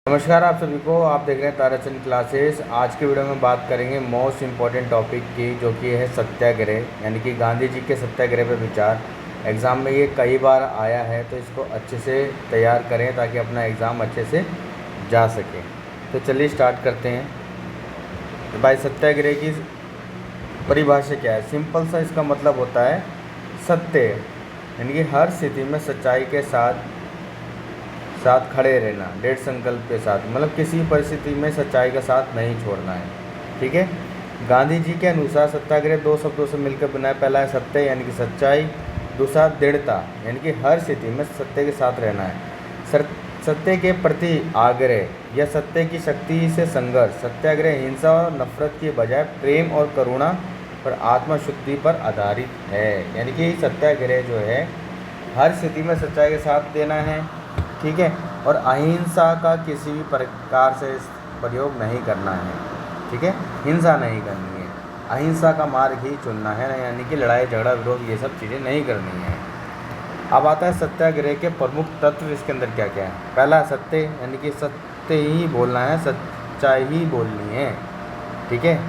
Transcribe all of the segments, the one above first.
नमस्कार आप सभी को। आप देख रहे हैं ताराचंद क्लासेस। आज के वीडियो में बात करेंगे मोस्ट इम्पॉर्टेंट टॉपिक की, जो कि है सत्याग्रह, यानी कि गांधी जी के सत्याग्रह पर विचार। एग्ज़ाम में ये कई बार आया है, तो इसको अच्छे से तैयार करें ताकि अपना एग्ज़ाम अच्छे से जा सके। तो चलिए स्टार्ट करते हैं। तो भाई, सत्याग्रह की परिभाषा क्या है? सिंपल सा इसका मतलब होता है सत्य, यानी कि हर स्थिति में सच्चाई के साथ खड़े रहना, दृढ़ संकल्प के साथ, मतलब किसी परिस्थिति में सच्चाई का साथ नहीं छोड़ना है। ठीक है। गांधी जी के अनुसार सत्याग्रह दो शब्दों से मिलकर बना है। पहला है सत्य, यानी कि सच्चाई। दूसरा दृढ़ता, यानी कि हर स्थिति में सत्य के साथ रहना है। सत्य के प्रति आग्रह या सत्य की शक्ति से संघर्ष। सत्याग्रह हिंसा और नफरत की बजाय प्रेम और करुणा और आत्मशुद्धि पर आधारित है। यानी कि सत्याग्रह जो है हर स्थिति में सच्चाई के साथ देना है, ठीक है, और अहिंसा का किसी भी प्रकार से प्रयोग नहीं करना है। ठीक है, हिंसा नहीं करनी है, अहिंसा का मार्ग ही चुनना है, यानी कि लड़ाई झगड़ा विरोध ये सब चीज़ें नहीं करनी है। अब आता है सत्याग्रह के प्रमुख तत्व, इसके अंदर क्या क्या है। पहला सत्य, यानी कि सत्य ही बोलना है, सच्चाई ही बोलनी है। ठीक है।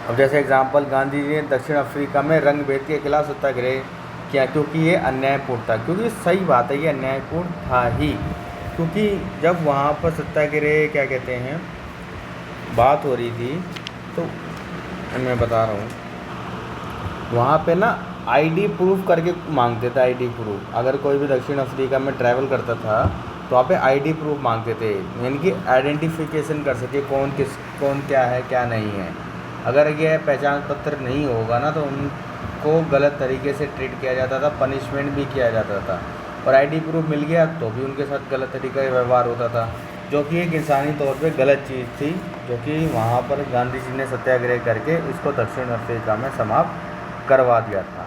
अब जैसे एग्जाम्पल, गांधी जी ने दक्षिण अफ्रीका में रंग भेद के खिलाफ सत्याग्रह किया, क्योंकि ये अन्यायपूर्ण था। क्योंकि सही बात है, ये अन्यायपूर्ण था ही, क्योंकि जब वहाँ पर सत्याग्रह क्या कहते हैं बात हो रही थी, तो मैं बता रहा हूँ, वहाँ पे ना आईडी प्रूफ करके मांगते थे। आईडी प्रूफ, अगर कोई भी दक्षिण अफ्रीका में ट्रैवल करता था तो वहाँ पे आईडी प्रूफ मांगते थे, यानी कि आइडेंटिफिकेशन कर सके कौन क्या है क्या नहीं है। अगर यह पहचान पत्र नहीं होगा ना, तो को गलत तरीके से ट्रीट किया जाता था, पनिशमेंट भी किया जाता था। और आईडी प्रूफ मिल गया तो भी उनके साथ गलत तरीके का व्यवहार होता था, जो कि एक इंसानी तौर पे गलत चीज़ थी, जो कि वहाँ पर गांधी जी ने सत्याग्रह करके इसको दक्षिण अफ्रीका में समाप्त करवा दिया था।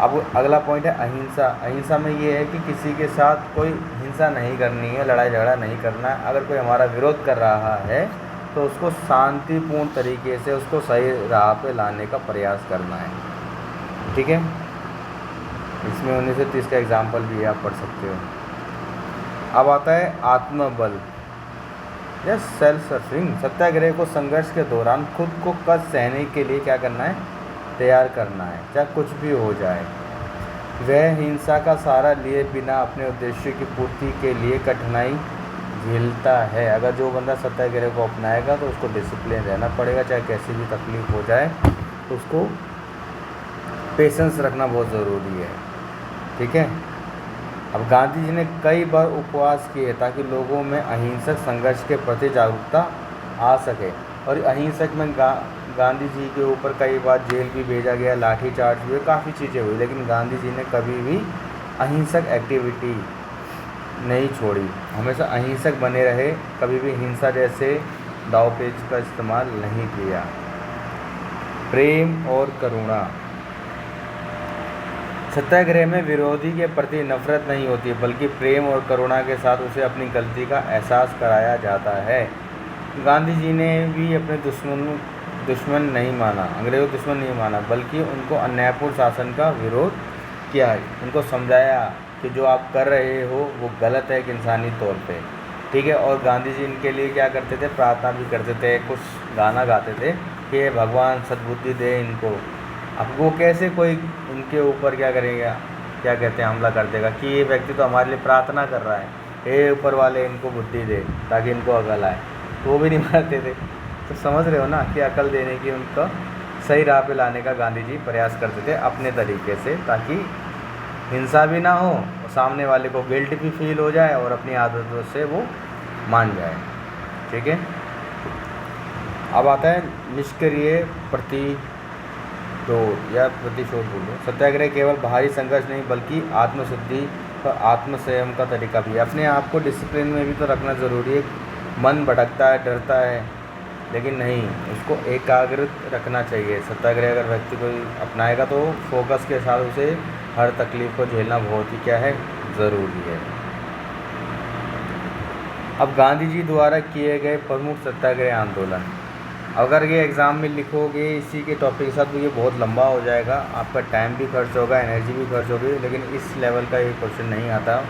अब अगला पॉइंट है अहिंसा। अहिंसा में ये है कि किसी के साथ कोई हिंसा नहीं करनी है, लड़ाई झगड़ा नहीं करना है। अगर कोई हमारा विरोध कर रहा है तो उसको शांतिपूर्ण तरीके से उसको सही राह पे लाने का प्रयास करना है। ठीक है। इसमें 1930 का एग्जाम्पल भी आप पढ़ सकते हो। अब आता है आत्मबल या सेल्फ सर्विंग। सत्याग्रह को संघर्ष के दौरान खुद को कष्ट सहने के लिए क्या करना है, तैयार करना है, चाहे कुछ भी हो जाए। वह हिंसा का सहारा लिए बिना अपने उद्देश्य की पूर्ति के लिए कठिनाई झेलता है। अगर जो बंदा सत्याग्रह को अपनाएगा तो उसको डिसिप्लिन रहना पड़ेगा, चाहे कैसी भी तकलीफ हो जाए, तो उसको पेशेंस रखना बहुत ज़रूरी है। ठीक है। अब गांधी जी ने कई बार उपवास किए ताकि लोगों में अहिंसक संघर्ष के प्रति जागरूकता आ सके। और अहिंसक में गांधी जी के ऊपर कई बार जेल भी भेजा गया, लाठीचार्ज हुए, काफ़ी चीज़ें हुई, लेकिन गांधी जी ने कभी भी अहिंसक एक्टिविटी नहीं छोड़ी, हमेशा अहिंसक बने रहे, कभी भी हिंसा जैसे दावपेच का इस्तेमाल नहीं किया। प्रेम और करुणा। सत्याग्रह में विरोधी के प्रति नफरत नहीं होती, बल्कि प्रेम और करुणा के साथ उसे अपनी गलती का एहसास कराया जाता है। गांधी जी ने भी अपने दुश्मन नहीं माना, अंग्रेज़ों को दुश्मन नहीं माना, बल्कि उनको अन्यायपूर्ण शासन का विरोध किया, उनको समझाया कि जो आप कर रहे हो वो गलत है एक इंसानी तौर पे। ठीक है। और गांधी जी इनके लिए क्या करते थे, प्रार्थना भी करते थे, कुछ गाना गाते थे कि भगवान सद्बुद्धि दे इनको। अब वो कैसे कोई उनके ऊपर क्या करेगा, क्या कहते हैं, हमला कर देगा कि ये व्यक्ति तो हमारे लिए प्रार्थना कर रहा है, हे ऊपर वाले इनको बुद्धि दे ताकि इनको अकल आए, तो वो भी नहीं मानते थे। तो समझ रहे हो ना कि अकल देने की, उनका सही राह पे लाने का गांधी जी प्रयास करते थे अपने तरीके से, ताकि हिंसा भी ना हो और सामने वाले को गिल्ट भी फील हो जाए और अपनी आदतों से वो मान जाए। ठीक है। अब आता है निष्क्रिय प्रतिरोध या प्रतिशोध बोलो। सत्याग्रह केवल बाहरी संघर्ष नहीं, बल्कि आत्मशुद्धि और आत्मसंयम का तरीका भी है। अपने आप को डिसिप्लिन में भी तो रखना ज़रूरी है। मन भटकता है, डरता है, लेकिन नहीं, उसको एकाग्र रखना चाहिए। सत्याग्रह अगर व्यक्ति कोई अपनाएगा तो फोकस के साथ उसे हर तकलीफ़ को झेलना बहुत ही क्या है, ज़रूरी है। अब गांधी जी द्वारा किए गए प्रमुख सत्याग्रह आंदोलन। अगर ये एग्ज़ाम में लिखोगे इसी के टॉपिक के साथ तो ये बहुत लंबा हो जाएगा, आपका टाइम भी खर्च होगा, एनर्जी भी खर्च होगी, लेकिन इस लेवल का ये क्वेश्चन नहीं आता।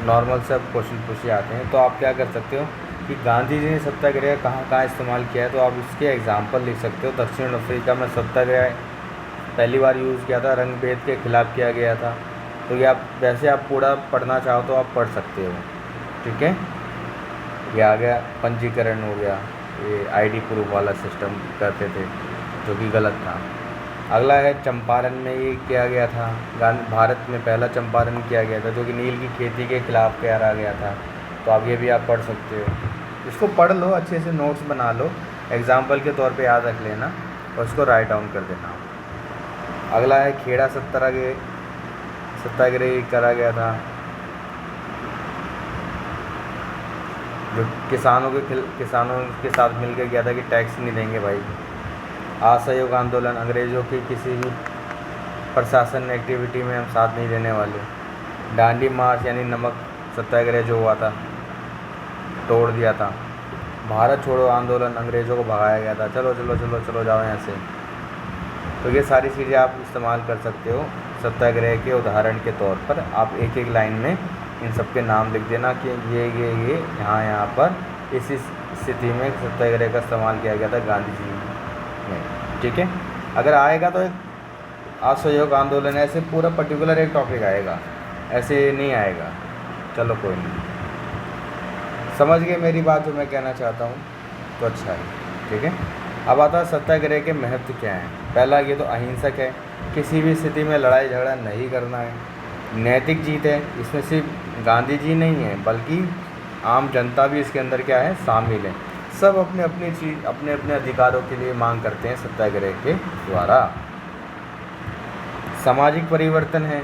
नॉर्मल से अब क्वेश्चन पूछे जाते हैं। तो आप क्या कर सकते हो कि गांधी जी ने सत्याग्रह कहाँ कहाँ इस्तेमाल किया है, तो आप इसके एग्जाम्पल लिख सकते हो। दक्षिण अफ्रीका में सत्याग्रह पहली बार यूज़ किया था, रंग भेद के खिलाफ़ किया गया था। तो ये आप वैसे आप पूरा पढ़ना चाहो तो आप पढ़ सकते हो, ठीक है। ये आ गया पंजीकरण हो गया, ये आईडी प्रूफ वाला सिस्टम करते थे जो कि गलत था। अगला है चंपारण में ये किया गया था, भारत में पहला चंपारण किया गया था जो कि नील की खेती के खिलाफ़ किया गया था। तो आप ये भी आप पढ़ सकते हो, इसको पढ़ लो, अच्छे से नोट्स बना लो, एग्जाम्पल के तौर पे याद रख लेना और इसको राइट डाउन कर देना। अगला है खेड़ा सत्याग्रह करा गया था, जो किसानों के साथ मिलकर किया था कि टैक्स नहीं देंगे भाई। असहयोग आंदोलन, अंग्रेज़ों की किसी भी प्रशासन एक्टिविटी में हम साथ नहीं देने वाले। डांडी मार्च यानी नमक सत्याग्रह जो हुआ था, तोड़ दिया था। भारत छोड़ो आंदोलन, अंग्रेज़ों को भगाया गया था, चलो चलो चलो चलो जाओ यहाँ से। तो ये सारी चीज़ें आप इस्तेमाल कर सकते हो सत्याग्रह के उदाहरण के तौर पर। आप एक एक लाइन में इन सब के नाम लिख देना कि ये यहाँ पर इस स्थिति में सत्याग्रह का इस्तेमाल किया गया था गांधी जी में, ठीक है। अगर आएगा तो एक असहयोग आंदोलन, ऐसे पूरा पर्टिकुलर एक टॉपिक आएगा, ऐसे नहीं आएगा। चलो कोई नहीं, समझ गए मेरी बात जो मैं कहना चाहता हूँ, तो अच्छा है, ठीक है। अब आता है सत्याग्रह के महत्व क्या हैं। पहला, ये तो अहिंसक है, किसी भी स्थिति में लड़ाई झगड़ा नहीं करना है। नैतिक जीत है, इसमें सिर्फ गांधी जी नहीं है बल्कि आम जनता भी इसके अंदर क्या है, शामिल है। सब अपने अपने अधिकारों के लिए मांग करते हैं सत्याग्रह के द्वारा। सामाजिक परिवर्तन है,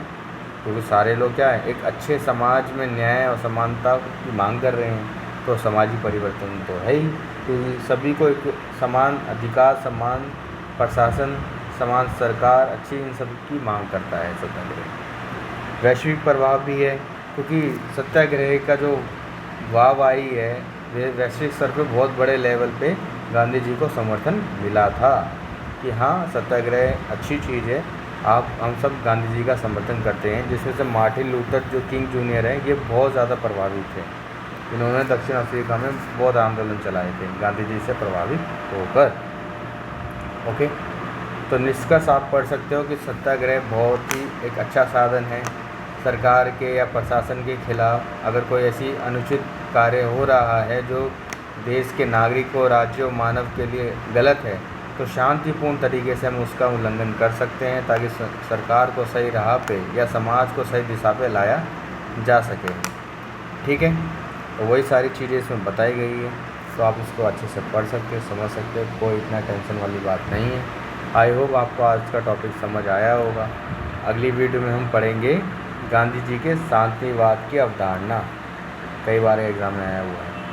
क्योंकि सारे लोग क्या है, एक अच्छे समाज में न्याय और समानता की मांग कर रहे हैं। तो सामाजिक परिवर्तन तो है ही, क्योंकि सभी को एक समान अधिकार, समान प्रशासन, समान सरकार अच्छी, इन सब की मांग करता है सत्याग्रह। वैश्विक प्रभाव भी है, क्योंकि सत्याग्रह का जो वाहवाही है वे वैश्विक स्तर पे बहुत बड़े लेवल पे गांधी जी को समर्थन मिला था कि हाँ सत्याग्रह अच्छी चीज़ है, हम सब गांधी जी का समर्थन करते हैं। जिसमें से मार्टिन लूथर जो किंग जूनियर है, ये बहुत ज़्यादा प्रभावित थे। इन्होंने दक्षिण अफ्रीका में बहुत आंदोलन चलाए थे गांधी जी से प्रभावित होकर। ओके, तो निष्कर्ष आप पढ़ सकते हो कि सत्याग्रह बहुत ही एक अच्छा साधन है। सरकार के या प्रशासन के खिलाफ अगर कोई ऐसी अनुचित कार्य हो रहा है जो देश के नागरिकों, राज्यों, मानव के लिए गलत है, तो शांतिपूर्ण तरीके से हम उसका उल्लंघन कर सकते हैं ताकि सरकार को सही राह पे या समाज को सही दिशा पे लाया जा सके, ठीक है। तो वही सारी चीज़ें इसमें बताई गई है, तो आप इसको अच्छे से पढ़ सकते हो, समझ सकते हो, कोई इतना टेंशन वाली बात नहीं है। आई होप आपको आज का टॉपिक समझ आया होगा। अगली वीडियो में हम पढ़ेंगे गांधी जी के शांतिवाद की अवधारणा, कई बार एग्ज़ाम में आया हुआ है।